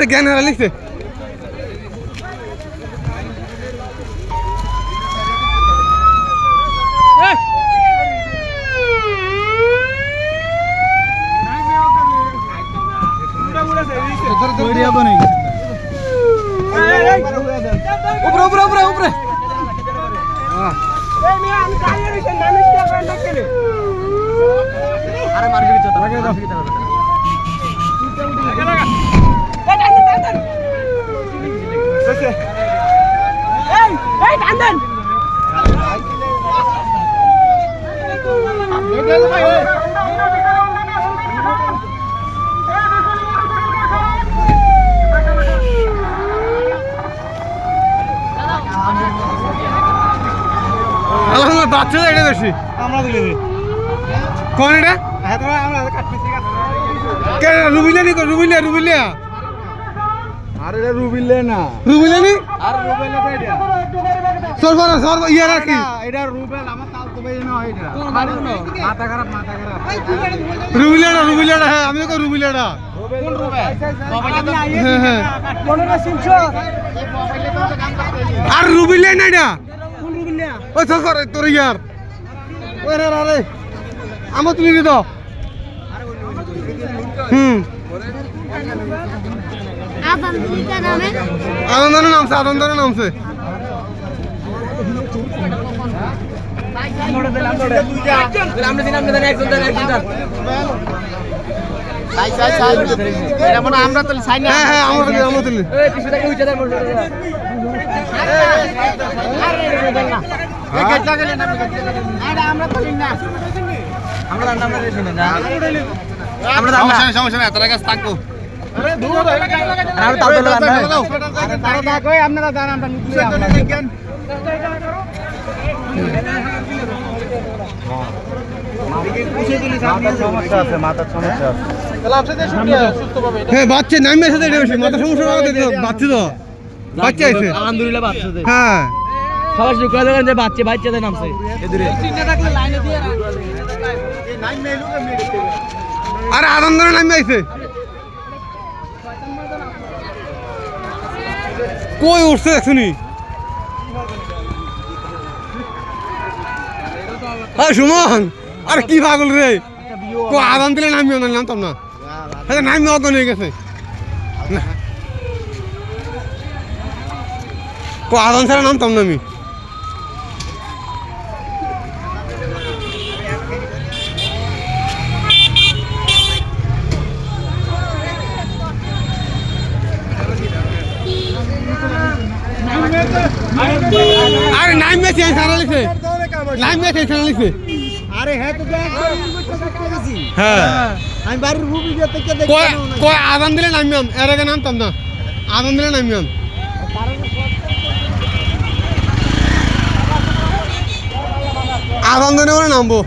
জ্ঞান হারালিছে উপরে আরে মার্কেট চলো লাগে দাও এই টানদেন আলহামদুলিল্লাহ বাচ্চা এটা বেশি আমরা দিলে কোন এটা আমরা কে রুবিলিয়া নি রুবিলিয়া আর এটা রুবিলিয়া না রুবিলিয়া আর রুবিলিয়া তো এটা সরবর ইয়া রাখি এটা রুবেল আমার তাল তো বেই না এটা মাথা খারাপ রুবিলিয়া হ্যাঁ আমি তো রুবিলিয়াটা কোন রুবেল হ্যাঁ কোন রে শুনছো আর রুবিলিয়া না এটা কোন রুবিলিয়া ওই সরবর তোর ইয়ার ওরে আরে আমো তুমি দি দাও আনন্দের নামছে সমস্যা এত কাছে থাকবো বাচ্চা নামে মাথা সমস্যা বাচ্চা তো বাচ্চা আছে আলহামদুলিল্লাহ বাচ্চা হ্যাঁ সবাই শুরু করে দেখেন যে বাচ্চাদের নামছে আরে আনন্দ নামে আইছে কই উঠছে শুনি সুমন আর কি পাগল রে আদান দিলে নামিও না নামতাম না নামি অজ্ঞান হয়ে গেছে আদান ছাড়া নামতাম না আমি আরে নাম মেসে ছাড়ালিছে আরে হ্যাঁ তো হ্যাঁ আমি বাড়ির রুবি থেকে দেখি কই আদান দিলে নামিয়াম এর আগে নামতাম না আদান দিলে নামিয়াম আদান দিলে নামবো